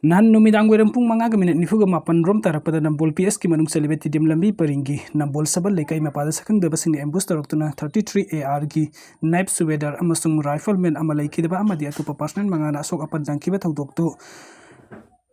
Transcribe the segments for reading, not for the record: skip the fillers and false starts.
Nahan numidang weram pung manga ga minute nifuga mapan rom tarapada Nambol PS ki manung celebrity dim lambi paringi Nambol sabal lekai mapada sakang da basing ambush taraktuna 33 AR gi knife subedar amasung rifleman amalai kidaba amadi atupa personal manga na asok apan jangkiba thaudoktu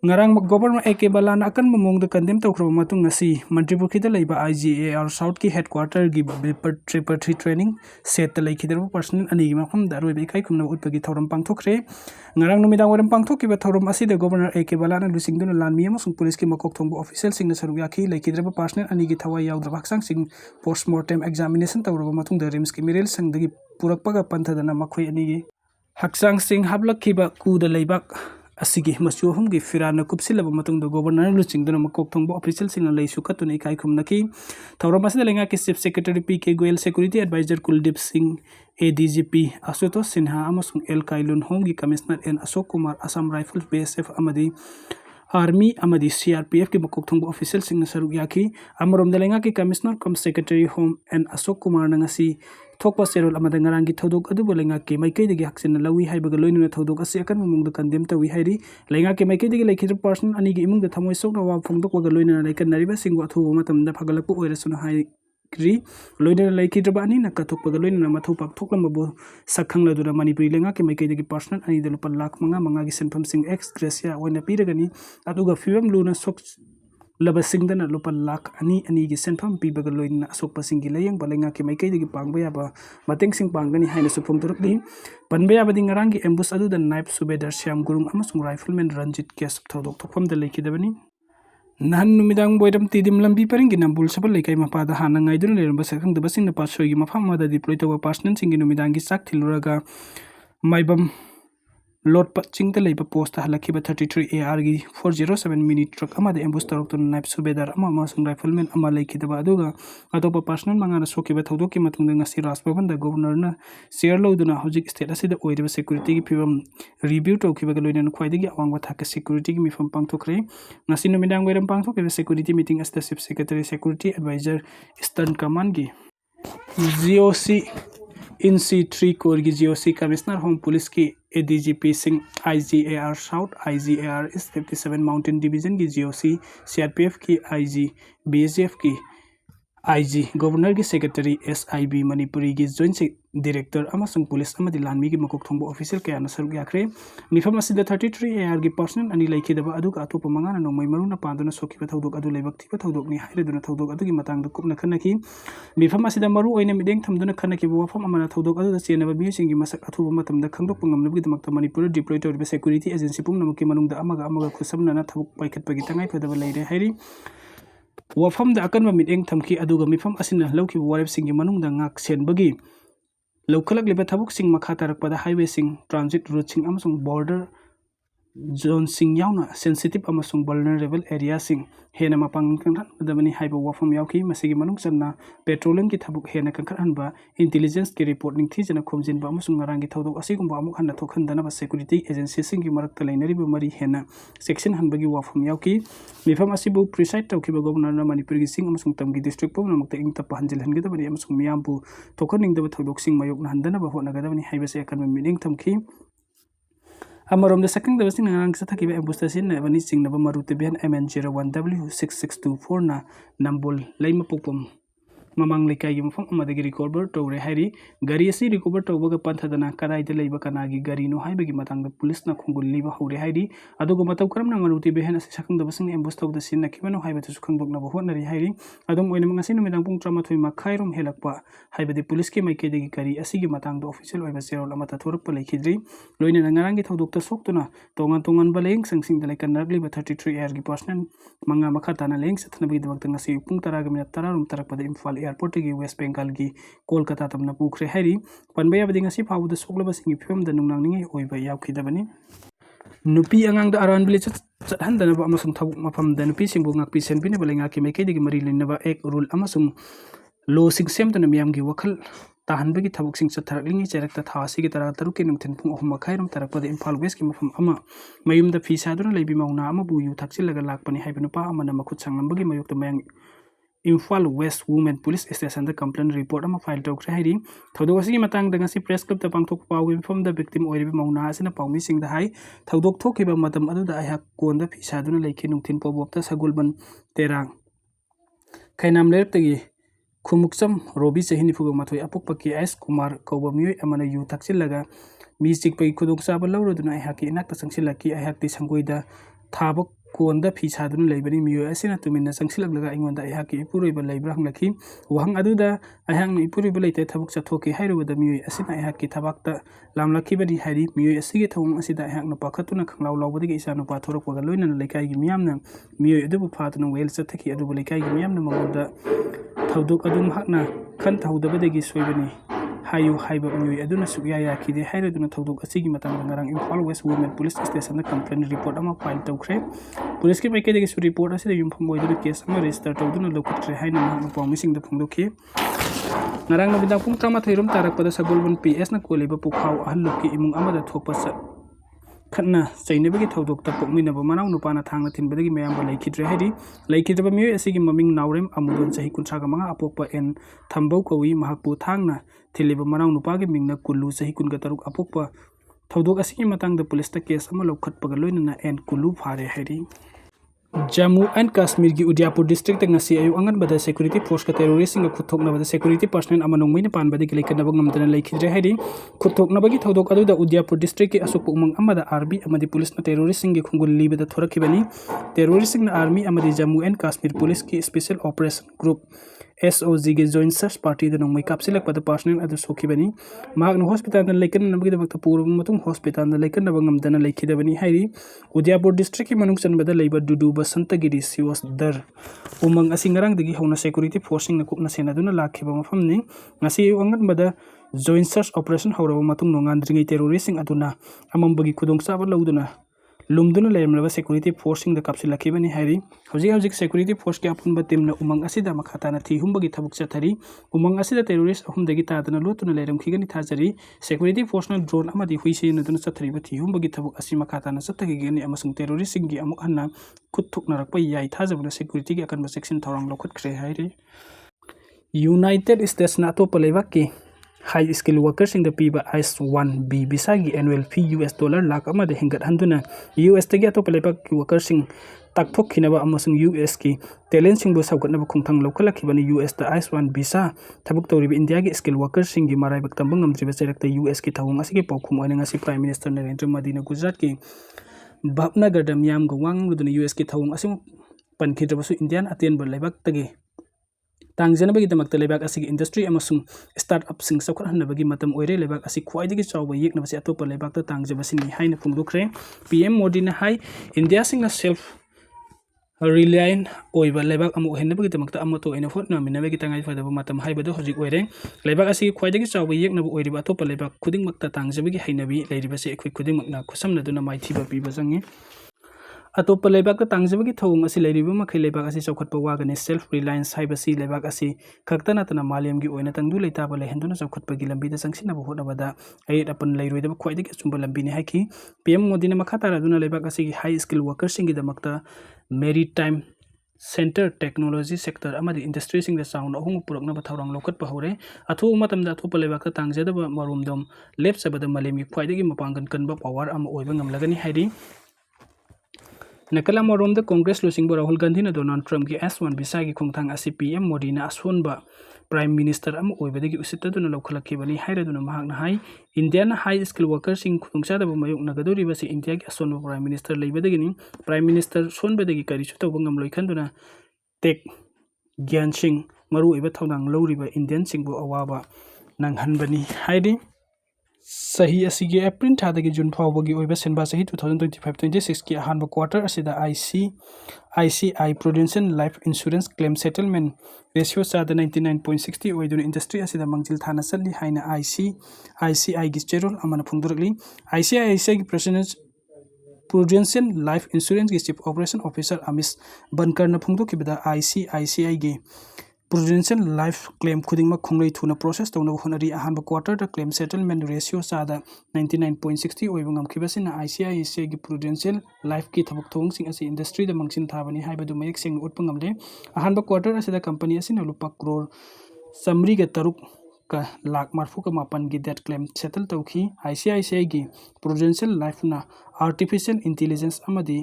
ngarang government Akanba na akan mamong da kandem tawkhro matung ngasi Manipur khida leiba IGAR South ki headquarter gi preparatory training set ta leikhider personal ani gi mafam da roi kai khumna utpagi thoram pangthokre ngarang numidang waram pangthok ki ba thoram asi da governor Akanba na lusing dun lan mi amasung police ki makok thongbo official sing na saru yakhi leikhider personal ani gi thawai yaudra baksang sing postmortem examination tawraba matung da rims ki mirel sang dagi purakpaga panthadana makhoi ani gi haksang sing hablakhiba ku da leibak asigi masu hum gi firana kupsilaba matung da governor luching duna makok thongbo official sing na leisu katuni kai khumnaki thawram asida lenga ki chief secretary PK Goel security advisor Kuldip Singh ADGP Asutosh Sinha amasung El Kailun home gi commissioner N Ashok Kumar Assam Rifles BSF amadi Army amadi CRPF ki makok thongbo official sing na saru yakhi amarom dalenga ki commissioner cum secretary home N Ashok Kumar nangasi thokpa serol amada ngarangi thodok adu bolenga ke maikai degi haksin lawi haibaga loinuna thodok asi akan mumung da kandem tawi hairi lenga ke maikai degi lekhir person ani gi imung da thamoi sok na wa phongdok waga loinuna laikan nariba singwa thu matam da phagalakpu oirasuna hai kri loinuna lekhidra ani na kathok paga loinuna mathu pak thoklam bo sakhang la dura manipuri lenga ke maikai degi person ani da lupa lakh manga gi senpham sing ex gracia oina piragani aduga fibam luna sok laba singdana lupa lakh ani gi senpham pibaga loina asokpa singi layang balenga ke maikai degi pangba yaba mateng sing panggani haina supom turukli panba yaba ding rangi ambush adu da knife subedar syam gurung amasung rifleman Ranjit kes thodok thokpam da leikidabani nahan numidang boydam tidim lambi paringi Nambol sabal lekai mapada hana ngaidun leramba sakang da basing na pasoi gi mafam mada deploy tawa personal singi numidang gi sak thiluraga maibam Lord Paching the Labor Post Halakiba 33 AR 407 minute truck amada ambush taroktu knife subedar amasung rifleman amalai kidaba aduga atopa personal mangana sokiba thodoki matungda ngasi Rajbhavan da governor na Sire loduna hojik state asida oiriba security gi phibam review tawkiba loina khwaidagi awangba thaka security gi mifam pangthokre ngasi numidang weram pangthokiba security meeting as the chief secretary security advisor Eastern Command gi GOC in C3 Korgi GOC Commissioner Home Police की ADGP Singh IGAR South IGAR is 57 Mountain Division की GOC CRPF की IG BSF की IG Governor की Secretary SIB Manipuri की Joint Director amasung police amadi lanmi gi makok thongbo official kaya na saru yakre mifam asida 33 AR gi person ani laikidaba aduga atopa mangana nongmai maruna panduna sokiba thodok adu leibak thiba thodok ni haireduna thodok adu gi matang da kupna khanaki mifam asida maru oina mideng thamduna khanaki bo wafam amana thodok adu da chenaba miusing gi masak athuba matam da khangdok pangamnabgi damakta Manipur deploy tawriba security agency pumnamaki manungda amaga khusamna na thabuk paikhatpagi tangai phadaba leire hairi wafam da akan mideng thamki aduga mifam asina lawki warep singi manungda ngak senbagi Lokalak liba thabuk sing makha tarakpada highway sing transit route sing amasung border zone sing yauna sensitive amasung vulnerable area sing hena mapang kangkhan badamani haiba wafam yauki masigi manung sanna petroleum ki thabuk hena kangkhan hanba intelligence ki report ning thijana khomjin ba amasung ngarangi thodok asigumba amuk hanna thokhandana ba security agency sing ki marak talainari ba mari hena section hanbagi wafam yauki mifam asibu preside tawki ba governor na Manipur gi sing amasung tamgi district pom namakta ingta pahanjil hangida bani amasung miyambu thokhaning da thodok sing mayok na handana ba hona gadabani haiba se akan meaning thamki amarom da sakang da basing nang sa thakiba ambustasin na bani sing na ba marute ben MN01W6624 na Nambol laima popom mamang lekai gi mafam amada gi recover tawre hairi gari asi recover tawbaga panthadana kadai de leiba kana gi gari no haiba gi matang da police na khungul liba haure hairi adugo mataw karam na marute ben asi sakang da basing ambust taw da sin na kibano haiba tu khangdok na bo honari hairi adum oina mangasi no medang pung trama thoi ma khairom helakpa haiba de police ke mai ke de gi gari asi gi matang da official oiba serol amata thoruk pa lekhidri loina ngarang gi thodok ta soktuna tongan baleng sangsing da lekan narli ba 33 AR gi person manga makha tana leng sathna bi dawak ta ngasi pung tara ga minute tara rum tarak pa Imphal airport gi West Bengal gi Kolkata tamna pukre hairi panbaya bading asi phawu da soklaba singi phim da nungnang ningi oiba yaukidabani nupi angang da aran village chathandana ba amasung thabuk mafam da nupi singbu ngakpi senpine balenga ki mekai digi mari lenna ba ek rule amasung lo sing sem da miyam gi wakhal tahanbagi thabuk sing chatharaklingi cherakta thasi gi tara taruki numthin phung ahum makhairum tarakpada Imphal West ki mafam ama mayum da phisa duna leibi mauna ama bu yu thakchilaga lakpani haibanu pa amana makhut sanglambagi mayuk da mayang Imphal West Women Police Station the complaint report ama file tawkre hairi thodok asigi matang danga si press club ta pangthok pawgi from the victim oiribi mauna asina pawmi sing da hai thodok thokiba matam adu da ai konda phisa duna leikhi nungthin pobop ta sagulban terang khainam lertagi khumuksam robi chehini fuga mathoi apokpa ki s kumar kauba mioi amana yu takchilaga mi chikpai khudok chaba lawroduna ai haki inak ta sangsilaki ai hakti sangoida thabok konda phisa dun leibani miyo asina tumina sangsilak laga ingonda ai haki ipuroiba leibra hanglaki wahang aduda ai hang ipuroiba leite thabuk chathoki hairubada miyo asina ai haki thabakta lamlaki bani hairi miyo asigi thawung asida ai hang pakhatuna khanglaw lawbadi isa no pathorok paga loina lekai gi miyamna miyo adubu phatuna wel chathaki adubu lekai gi miyamna mangoda thauduk adum hakna khan thaudabadagi soibani hayu haiba miyo aduna sugya yakide hairaduna thauduk asigi matang ngarang Imphal West Women Police Station na complaint report ama file tawkhre police ke maike degi su report asida yumpham boiduna case ama register tawduna lokutre haina ma pawmising da phungdokhi ngarang nabida pung tama thairum tarak pada sagolban PS na koleba pukhaw ahalluki imung amada thokpa sa khana chainebagi thodok ta pokmina ba manaw nupana thangna thinbadagi mayam ba laikhidre hairi laikhidba miyo asigi maming naurem amudon chahi kuncha ga manga apokpa en thambau kawi mahakpu thangna thiliba manaw nupagi mingna kullu chahi kun ga taruk apokpa thodok asigi matang da police ta case ama lokhatpa ga loina na en kullu phare hairi Jammu and Kashmir ki Udaipur district ngasi ayu Akanba security force ka terrorist singa khuthokna bada security personnel amano moina pan badi lekana bang namdana lekhidre hairi khuthokna bagi thodok adu da Udaipur district ki asuk umang amada army amadi police na terrorist singi khungul libada thorakibani terrorist sing na army amadi Jammu and Kashmir police ki special operation group SOG ge joint search party da nong mai kapsilak pada personnel adu sokibani magna hospital da lekan nabagi da bakta puru matung hospital da lekan na bangam dana lekhidabani hairi Udaipur district ki manung chanbada leiba dudu basantagiri siwas dar umang asingarang dagi hona security forcing na kupna sena duna lakhiba mafam ni ngasi Akanba joint search operation hawraba matung nongandringai terrorist sing aduna amam bagi khudong saba lawduna lumduna lemraba security forcing da kapsilaki bani hairi hojik security force ki apunba timna umang asida makhata na thi humbagi thabuk chathari umang asida terrorist ahumdagi tadana lotuna leram khigani thajari security force na drone amadi huise na duna chathari ba thi humbagi thabuk asi makhata na chathagi gani amasung terrorist singi amuk hanna khuthuk narakpa yai thajabuna security ki Akanba section thawrang lokhat khre hairi United States na to palebak ki high skill workers in the piba IS-1B visa gi annual fee $1 lakh ama de hingat handuna US tagi ato palebak ki workers sing takthok khinaba amasung US ki talent sing bo saugatna khungthang lokhala khibani US ta IS-1 visa thabuk tawribi India gi skill workers sing gi marai bak tambang ngamdriba cherakta US ki thawung asigi pawkhum oina ngasi Prime Minister Narendra Modi na Gujarat ki Bhavnagar da miyam go wang luduna US ki thawung asim pankhidra Indian aten bal lebak tagi tangjanabagi damakta lebak asigi industry amasung startup sing sakhat hanabagi matam oire lebak asi khwaidagi chawba yeknabasi atopa lebak ta tangjabasini haina phungdokre PM Modi na hai India sing self reliant oiba lebak amu henabagi damakta amato ina hotna minabagi tangai fadaba matam haibadu hojik oire lebak asigi khwaidagi chawba yeknaba oiriba atopa lebak khuding makta tangjabagi hainabi leiribasi ekhoi khuding makna khusam naduna maithiba piba jangi atop lebak ta tangjabagi thawung asi leiriba makhai lebak asi chawkhatpa wagani self reliance haibasi lebak asi khaktana tana maliam gi oina tangdu leita ba lehenduna chawkhatpa gi lambi da sangsina ba hodabada ai apan leiroida ba khwaidi gi chumba lambi ni haiki PM Modi na makhatara duna lebak asi gi high skill workers singi damakta maritime center technology sector amadi industry sing da sound ahung purokna ba thawrang lokhat pa hore athu matam da athopa lebak ta tangjada ba marumdom left sabada malemi khwaidi gi mapangan kan ba power am oiba ngamlagani hairi Nakala morom the Congress losing Rahul Gandhi na Donald Trump ki S1 visa ki khungthang asi PM Modi na asun ba Prime Minister am oibadagi usita duna lokhalaki bani haira duna mahak na hai Indian high skill workers sing khungcha da mayuk nagadori basi India ki asun ba Prime Minister leibadagi ni Prime Minister son badagi kari chuta bangam loikhan duna tek Gyan Singh maru iba thawdang lori ba Indian sing bo awaba nanghan bani hairi Sahi asigi April thadagi June phawbagi oiba senba sahi 2025-26 ki ahanba quarter asida ICI Prudential Life Insurance Claim Settlement ratio sada 99.60 oiduna industry asida mangjil thana salli haina ICI gi cherol amana phungdurakli ICI gi president Prudential Life Insurance gi Chief Operation Officer Amish Bankar na phungdukibada ICI gi prudential life claim khudingma khonglei thuna process tawna honari ahanba quarter da claim settlement ratio sada 99.60 oibung amkhibasina ICICI gi prudential life ki thabuk thong sing asi industry da mangsin thabani haibadu mayek sing utpangamle ahanba quarter asida company asina lupa crore samri ga taruk ka lakh marfu ka mapan gi debt claim settle tawki ICICI gi prudential life na artificial intelligence amadi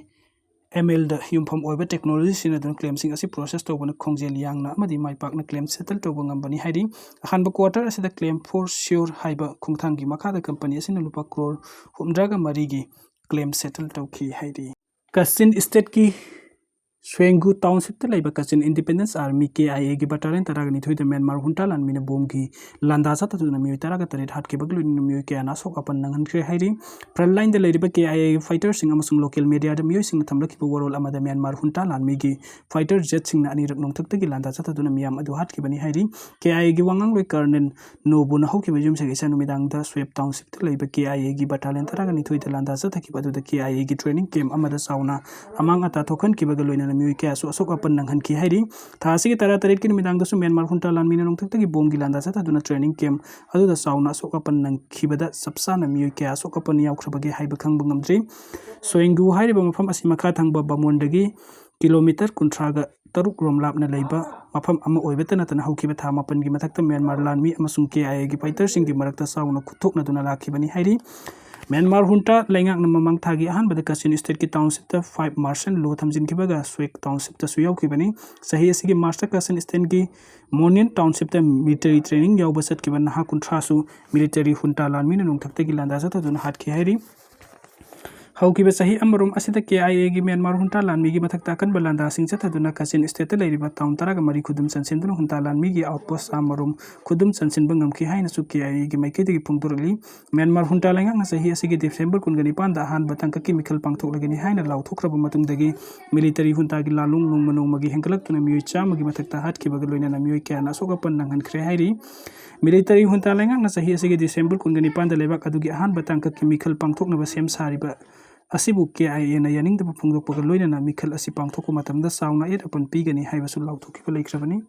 ML da yumpham oiba technology sina don claim sing asi process to bana khongjel yang na amadi mai pak na claim settle to bangam bani hairi ahanba quarter asida claim for sure haiba khungthang gi makha da company asina lupa crore humdra ga mari gi claim settle to ki hairi Kachin state ki Swengu township te laiba Kachin Independence Army KIA gi battalion taraga ni thoida Myanmar huntalan mina bom gi landa sa ta tuna mi taraga taret Hatkhre baglu ni mi ke ana sok apan nangan kre hairi front line de laiba KIA fighter sing amasung local media da mi sing thamlaki bo warol amada Myanmar huntalan mi gi fighter jet sing na ani rak nong thak gi landa sa ta tuna miyam adu Hatkhre bani hairi KIA gi wangang loi colonel nobu na hokki bajum se isa numidang da swep township te laiba KIA gi battalion taraga ni thoida landa sa ta ki badu da KIA gi training camp amada sauna amang ata thokan ki bagal loina mi ke aso asok apan nanghan ki hairi thasi ki tara tarit ki midang dasu Myanmar huntalan mina nong thak gi bom gi landa sa ta duna training camp adu da sauna asok apan nang khibada sapsa na mi ke asok apan yaw khrebagi haiba khang bangamdri soingu hairi ba mafam asima kha thangba bamondagi kilometer kuntraga taruk rom lap na leiba mafam ama oibeta na tan haukiba tha mapan gi mathakta Myanmar lanmi amasung KIA gi fighter sing gi marakta sauna kuthok na duna lakhibani hairi Myanmar hunta laingak na mamang thagi ahan bada Kachin state ki township ta 5 March lo thamjin kibaga Swek township ta suyaw kibani sahi asigi master Kachin state ki Monian township ta military training yaw basat kiban ha kuntra su military hunta lanmi na nong thakta gi landa sa ta dun hat ki hairi haukiba sahi amarum asida KIA gi Myanmar hunta lanmi gi mathakta kan balanda sing chatha duna Kachin state ta leiriba town taraga mari khudum sansin dun hunta lanmi gi outpost amarum khudum sansin bangam ki haina su KIA gi maike gi pungturali Myanmar hunta lainga na sahi asigi December kun gani panda han batang ka chemical pangthok lagani haina law thokraba matung dagi military hunta gi lalung nung manung magi hengkalak tuna mioi chama gi mathakta hat ki bagal loina na mioi kya na soga pan nanghan khre hairi military hunta lainga na sahi asigi December kun gani panda lebak adugi han batang ka chemical pangthok na ba sem sariba asibu KIA na yaning da phungdok pagal loina na mikhal asi pangthok ko matamda sauna et upon pigani haibasul law thoki ko laikhrabani